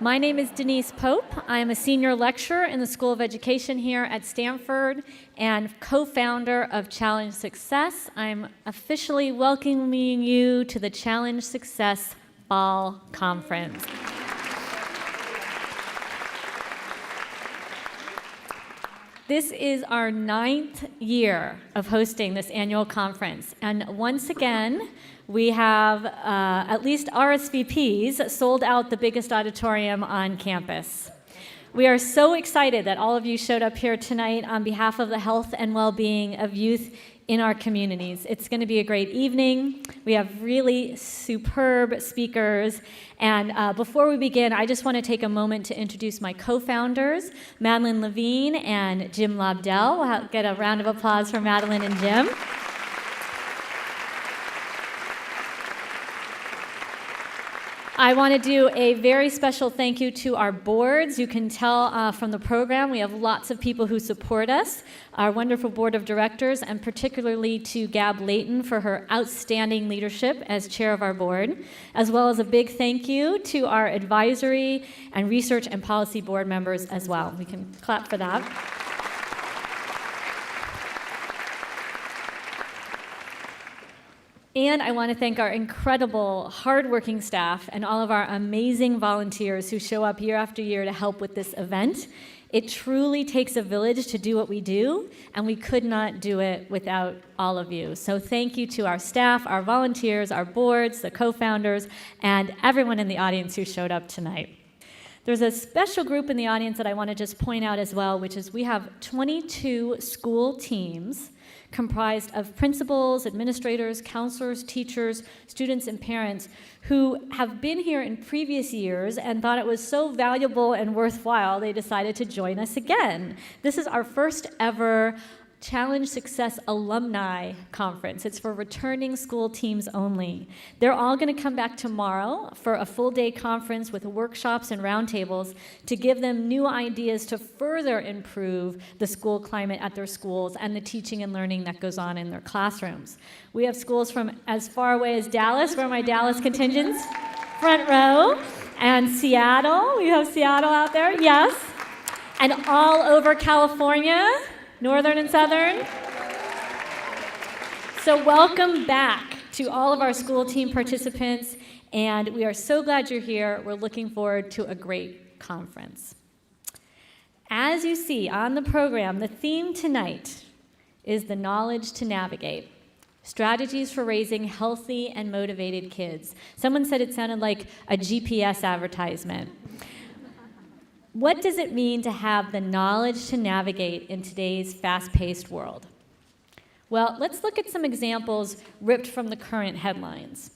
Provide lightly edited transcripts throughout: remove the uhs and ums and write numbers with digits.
My name is Denise Pope. I'm a senior lecturer in the School of Education here at Stanford and co-founder of Challenge Success. I'm officially welcoming you to the Challenge Success Fall Conference. This is our 9th year of hosting this annual conference, and once again, we have at least RSVPs sold out the biggest auditorium on campus. We are so excited that all of you showed up here tonight on behalf of the health and well-being of youth in our communities. It's going to be a great evening. We have really superb speakers. And before we begin, I just want to take a moment to introduce my co-founders, Madeline Levine and Jim Lobdell. We'll get a round of applause for Madeline and Jim. I want to do a very special thank you to our boards. You can tell from the program we have lots of people who support us, our wonderful board of directors, and particularly to Gab Layton for her outstanding leadership as chair of our board, as well as a big thank you to our advisory and research and policy board members as well. We can clap for that. And I want to thank our incredible, hardworking staff and all of our amazing volunteers who show up year after year to help with this event. It truly takes a village to do what we do, and we could not do it without all of you. So thank you to our staff, our volunteers, our boards, the co-founders, and everyone in the audience who showed up tonight. There's a special group in the audience that I want to just point out as well, which is we have 22 school teams comprised of principals, administrators, counselors, teachers, students, and parents who have been here in previous years and thought it was so valuable and worthwhile they decided to join us again. This is our first ever Challenge Success Alumni Conference. It's for returning school teams only. They're all going to come back tomorrow for a full-day conference with workshops and roundtables to give them new ideas to further improve the school climate at their schools and the teaching and learning that goes on in their classrooms. We have schools from as far away as Dallas, where my Dallas contingent's front row, and Seattle. We have Seattle out there, yes. And all over California, Northern and Southern. So welcome back to all of our school team participants, and we are so glad you're here. We're looking forward to a great conference. As you see on the program, the theme tonight is the knowledge to navigate, strategies for raising healthy and motivated kids. Someone said it sounded like a GPS advertisement. What does it mean to have the knowledge to navigate in today's fast-paced world? Well, let's look at some examples ripped from the current headlines.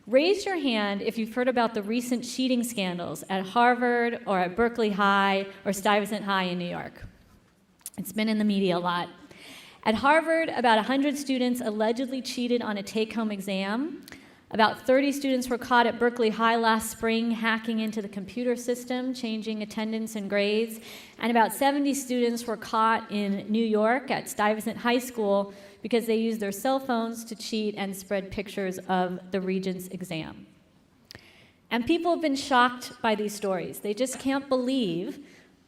Raise your hand if you've heard about the recent cheating scandals at Harvard or at Berkeley High or Stuyvesant High in New York. It's been in the media a lot. At Harvard, about 100 students allegedly cheated on a take-home exam. About 30 students were caught at Berkeley High last spring hacking into the computer system, changing attendance and grades. And about 70 students were caught in New York at Stuyvesant High School because they used their cell phones to cheat and spread pictures of the Regents' exam. And people have been shocked by these stories. They just can't believe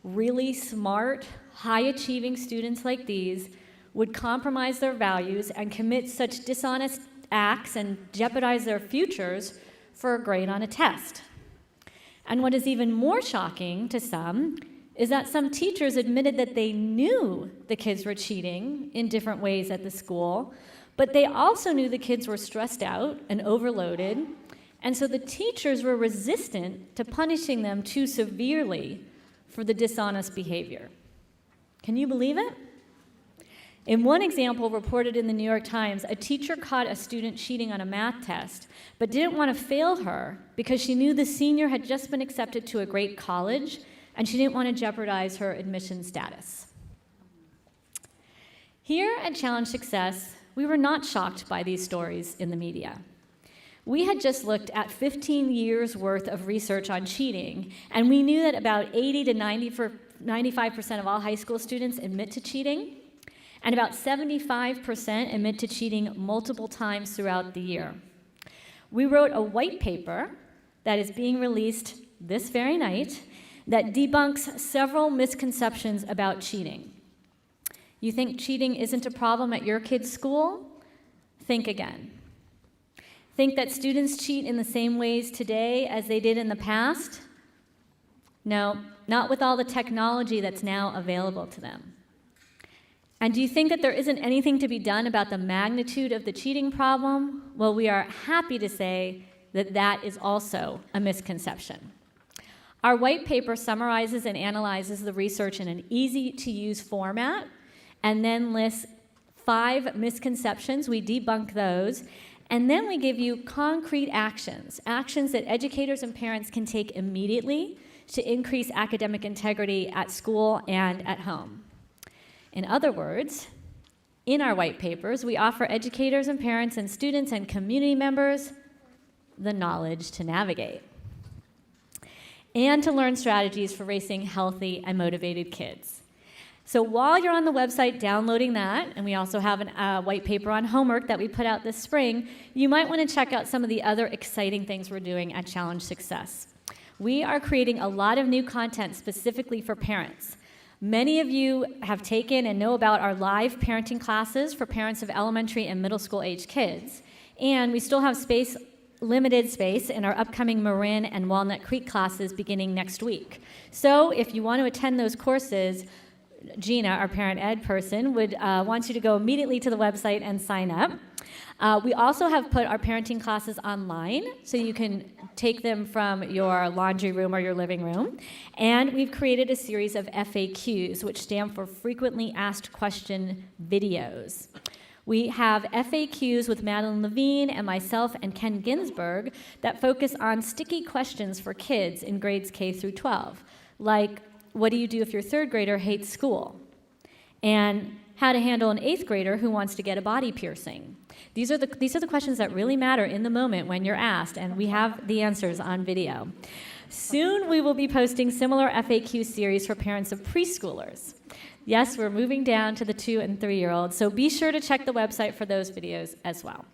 really smart, high-achieving students like these would compromise their values and commit such dishonest acts and jeopardize their futures for a grade on a test. And what is even more shocking to some is that some teachers admitted that they knew the kids were cheating in different ways at the school, but they also knew the kids were stressed out and overloaded, and so the teachers were resistant to punishing them too severely for the dishonest behavior. Can you believe it? In one example reported in the New York Times, a teacher caught a student cheating on a math test, but didn't want to fail her because she knew the senior had just been accepted to a great college, and she didn't want to jeopardize her admission status. Here at Challenge Success, we were not shocked by these stories in the media. We had just looked at 15 years worth of research on cheating, and we knew that about 80 to 95% of all high school students admit to cheating, and about 75% admit to cheating multiple times throughout the year. We wrote a white paper that is being released this very night that debunks several misconceptions about cheating. You think cheating isn't a problem at your kid's school? Think again. Think that students cheat in the same ways today as they did in the past? No, not with all the technology that's now available to them. And do you think that there isn't anything to be done about the magnitude of the cheating problem? Well, we are happy to say that that is also a misconception. Our white paper summarizes and analyzes the research in an easy-to-use format and then lists 5 misconceptions. We debunk those, and then we give you concrete actions that educators and parents can take immediately to increase academic integrity at school and at home. In other words, in our white papers, we offer educators and parents and students and community members the knowledge to navigate and to learn strategies for raising healthy and motivated kids. So while you're on the website downloading that, and we also have a white paper on homework that we put out this spring, you might want to check out some of the other exciting things we're doing at Challenge Success. We are creating a lot of new content specifically for parents. Many of you have taken and know about our live parenting classes for parents of elementary and middle school age kids. And we still have limited space in our upcoming Marin and Walnut Creek classes beginning next week. So if you want to attend those courses, Gina, our parent ed person, would want you to go immediately to the website and sign up. We also have put our parenting classes online, so you can take them from your laundry room or your living room. And we've created a series of FAQs, which stand for Frequently Asked Question Videos. We have FAQs with Madeline Levine and myself and Ken Ginsberg that focus on sticky questions for kids in grades K through 12, like, what do you do if your 3rd grader hates school? And how to handle an 8th grader who wants to get a body piercing. These are the questions that really matter in the moment when you're asked, and we have the answers on video. Soon we will be posting similar FAQ series for parents of preschoolers. Yes, we're moving down to the 2- and 3-year-olds, so be sure to check the website for those videos as well.